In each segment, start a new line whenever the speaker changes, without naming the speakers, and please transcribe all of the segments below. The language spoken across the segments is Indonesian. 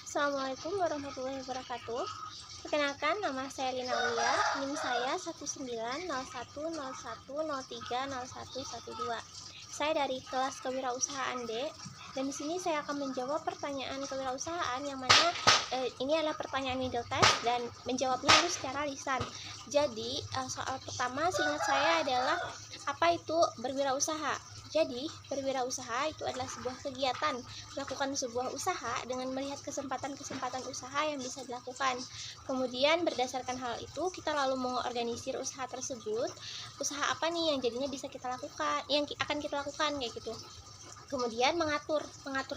Assalamualaikum warahmatullahi wabarakatuh. Perkenalkan, nama saya Lina Ulia, NIM saya 1901101030112. Saya dari kelas kewirausahaan D, dan di sini saya akan menjawab pertanyaan kewirausahaan yang mana ini adalah pertanyaan middle test dan menjawabnya harus secara lisan. Jadi soal pertama seingat saya adalah apa itu berwirausaha. Jadi, berwirausaha itu adalah sebuah kegiatan melakukan sebuah usaha dengan melihat kesempatan-kesempatan usaha yang bisa dilakukan. Kemudian berdasarkan hal itu, kita lalu mengorganisir usaha tersebut. Usaha apa nih yang jadinya bisa kita lakukan, yang akan kita lakukan kayak gitu. Kemudian mengatur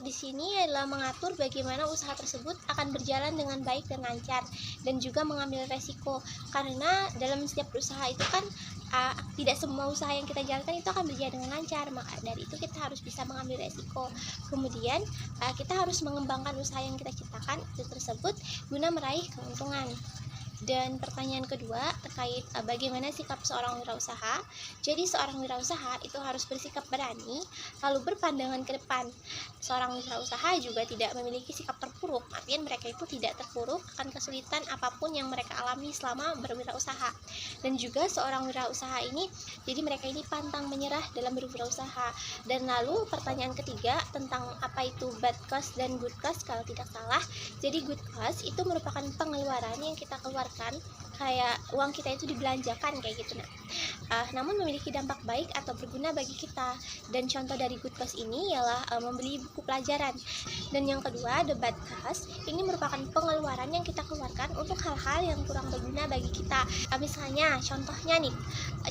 di sini adalah mengatur bagaimana usaha tersebut akan berjalan dengan baik dan lancar, dan juga mengambil resiko, karena dalam setiap usaha itu kan tidak semua usaha yang kita jalankan itu akan berjalan dengan lancar. Maka dari itu kita harus bisa mengambil resiko. Kemudian kita harus mengembangkan usaha yang kita ciptakan itu tersebut guna meraih keuntungan. Dan pertanyaan kedua terkait bagaimana sikap seorang wirausaha. Jadi seorang wirausaha itu harus bersikap berani, lalu berpandangan ke depan. Seorang wirausaha juga tidak memiliki sikap terpuruk, artinya mereka itu tidak terpuruk akan kesulitan apapun yang mereka alami selama berwirausaha. Dan juga seorang wirausaha ini, jadi mereka ini pantang menyerah dalam berwirausaha. Dan lalu pertanyaan ketiga tentang apa itu bad cost dan good cost kalau tidak salah. Jadi good cost itu merupakan pengeluaran yang kita keluarkan, kayak uang kita itu dibelanjakan kayak gitu. Namun memiliki dampak baik atau berguna bagi kita. Dan contoh dari good cost ini ialah membeli buku pelajaran. Dan yang kedua, the bad cost ini merupakan pengeluaran yang kita keluarkan untuk hal-hal yang kurang berguna bagi kita. Misalnya contohnya nih,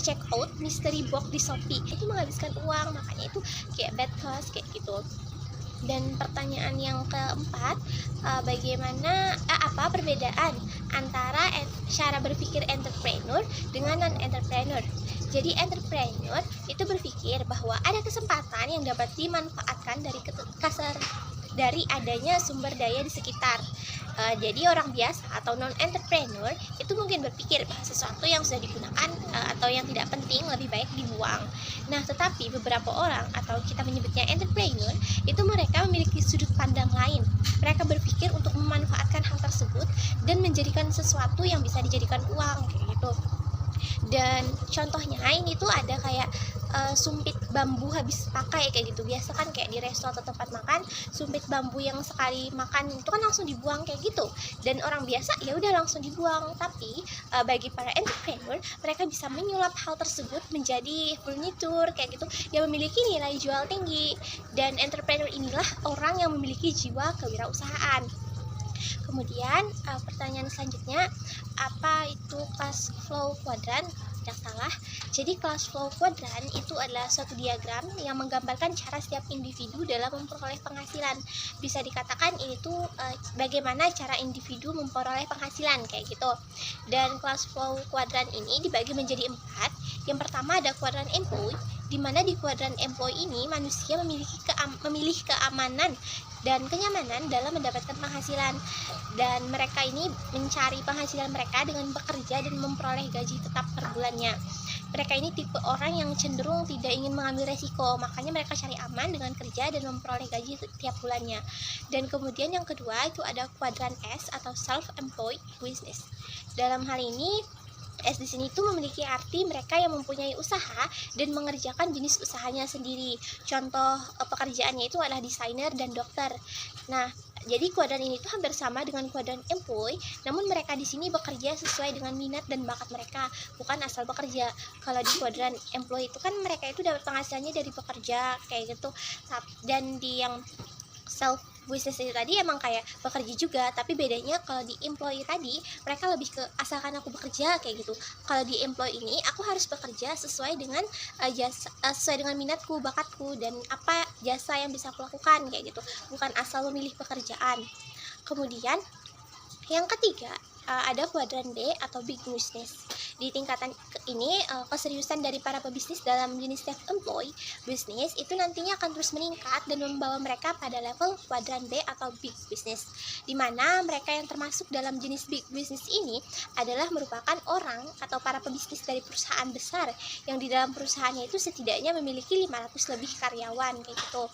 check out mystery box di Shopee itu menghabiskan uang, makanya itu kayak bad cost kayak gitu. Dan pertanyaan yang keempat, bagaimana apa perbedaan antara cara berpikir entrepreneur dengan non-entrepreneur. Jadi entrepreneur itu berpikir bahwa ada kesempatan yang dapat dimanfaatkan dari adanya sumber daya di sekitar. Jadi orang biasa atau non-entrepreneur itu mungkin berpikir bahwa sesuatu yang sudah digunakan atau yang tidak penting lebih baik dibuang. Nah, tetapi beberapa orang atau kita menyebutnya entrepreneur itu mereka memiliki sudut pandang lain. Mereka berpikir untuk memanfaatkan hal tersebut dan menjadikan sesuatu yang bisa dijadikan uang kayak gitu. Dan contohnya ini tuh ada kayak sumpit bambu habis pakai kayak gitu. Biasa kan kayak di resto atau tempat makan, sumpit bambu yang sekali makan itu kan langsung dibuang kayak gitu. Dan orang biasa ya udah langsung dibuang. Tapi bagi para entrepreneur, mereka bisa menyulap hal tersebut menjadi furniture kayak gitu yang memiliki nilai jual tinggi. Dan entrepreneur inilah orang yang memiliki jiwa kewirausahaan. Kemudian pertanyaan selanjutnya, apa itu cash flow quadrant? Tidak salah. Jadi cash flow quadrant itu adalah suatu diagram yang menggambarkan cara setiap individu dalam memperoleh penghasilan. Bisa dikatakan ini tuh bagaimana cara individu memperoleh penghasilan kayak gitu. Dan cash flow quadrant ini dibagi menjadi 4. Yang pertama ada kuadran employee, di mana di kuadran employee ini manusia memilih keamanan dan kenyamanan dalam mendapatkan penghasilan, dan mereka ini mencari penghasilan mereka dengan bekerja dan memperoleh gaji tetap per bulannya. Mereka ini tipe orang yang cenderung tidak ingin mengambil resiko, makanya mereka cari aman dengan kerja dan memperoleh gaji setiap bulannya. Dan kemudian yang kedua itu ada kuadran S atau self-employed business. Dalam hal ini S di sini itu memiliki arti mereka yang mempunyai usaha dan mengerjakan jenis usahanya sendiri. Contoh pekerjaannya itu adalah desainer dan dokter. Nah, jadi kuadran ini tuh hampir sama dengan kuadran employee, namun mereka di sini bekerja sesuai dengan minat dan bakat mereka, bukan asal bekerja. Kalau di kuadran employee itu kan mereka itu dapat penghasilannya dari bekerja kayak gitu. Dan di yang self business itu tadi emang kayak bekerja juga, tapi bedanya kalau di employee tadi mereka lebih ke asalkan aku bekerja kayak gitu. Kalau di employee ini aku harus bekerja sesuai dengan sesuai dengan minatku, bakatku, dan apa jasa yang bisa aku lakukan kayak gitu, bukan asal memilih pekerjaan. Kemudian yang ketiga ada kuadran B atau big business. Di tingkatan ini keseriusan dari para pebisnis dalam jenis self-employed business itu nantinya akan terus meningkat dan membawa mereka pada level kuadran B atau big business, di mana mereka yang termasuk dalam jenis big business ini adalah merupakan orang atau para pebisnis dari perusahaan besar yang di dalam perusahaannya itu setidaknya memiliki 500 lebih karyawan kayak gitu.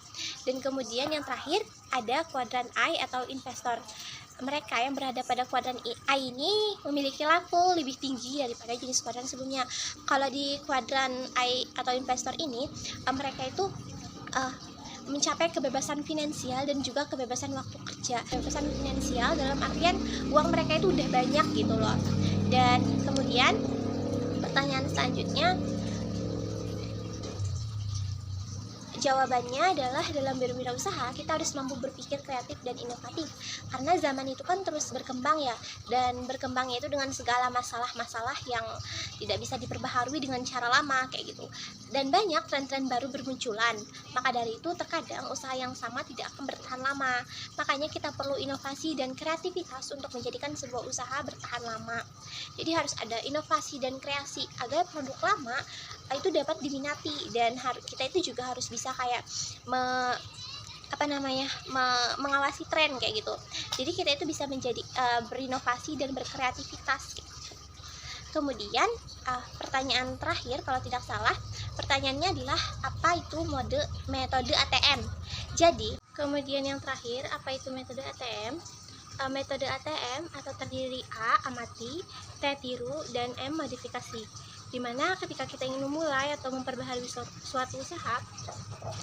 Dan kemudian yang terakhir ada kuadran I atau investor. mereka yang berada pada kuadran A ini memiliki level lebih tinggi daripada jenis kuadran sebelumnya. Kalau di kuadran A atau investor ini, mereka itu mencapai kebebasan finansial dan juga kebebasan waktu kerja. Kebebasan finansial dalam artian uang mereka itu udah banyak gitu loh. Dan kemudian pertanyaan selanjutnya, jawabannya adalah dalam berwirausaha kita harus mampu berpikir kreatif dan inovatif, karena zaman itu kan terus berkembang ya, dan berkembangnya itu dengan segala masalah-masalah yang tidak bisa diperbaharui dengan cara lama kayak gitu, dan banyak tren-tren baru bermunculan. Maka dari itu terkadang usaha yang sama tidak akan bertahan lama, makanya kita perlu inovasi dan kreativitas untuk menjadikan sebuah usaha bertahan lama. Jadi harus ada inovasi dan kreasi agar produk lama itu dapat diminati, dan kita itu juga harus bisa kayak mengawasi tren kayak gitu. Jadi kita itu bisa menjadi berinovasi dan berkreativitas gitu. Kemudian pertanyaan terakhir kalau tidak salah, pertanyaannya adalah apa itu metode ATM. Jadi kemudian yang terakhir, apa itu metode ATM? Metode ATM atau terdiri A. amati, T. tiru, dan M. modifikasi. Dimana ketika kita ingin memulai atau memperbaharui suatu usaha,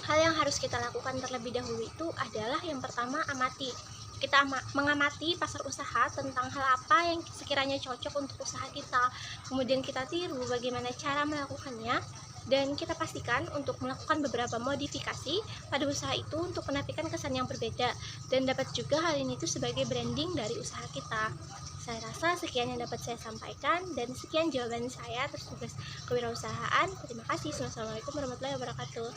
hal yang harus kita lakukan terlebih dahulu itu adalah yang pertama amati. Kita mengamati pasar usaha tentang hal apa yang sekiranya cocok untuk usaha kita. Kemudian kita tiru bagaimana cara melakukannya, dan kita pastikan untuk melakukan beberapa modifikasi pada usaha itu untuk menampilkan kesan yang berbeda, dan dapat juga hal ini itu sebagai branding dari usaha kita. Saya rasa sekian yang dapat saya sampaikan, dan sekian jawaban saya atas tugas kewirausahaan. Terima kasih. Wassalamualaikum warahmatullahi wabarakatuh.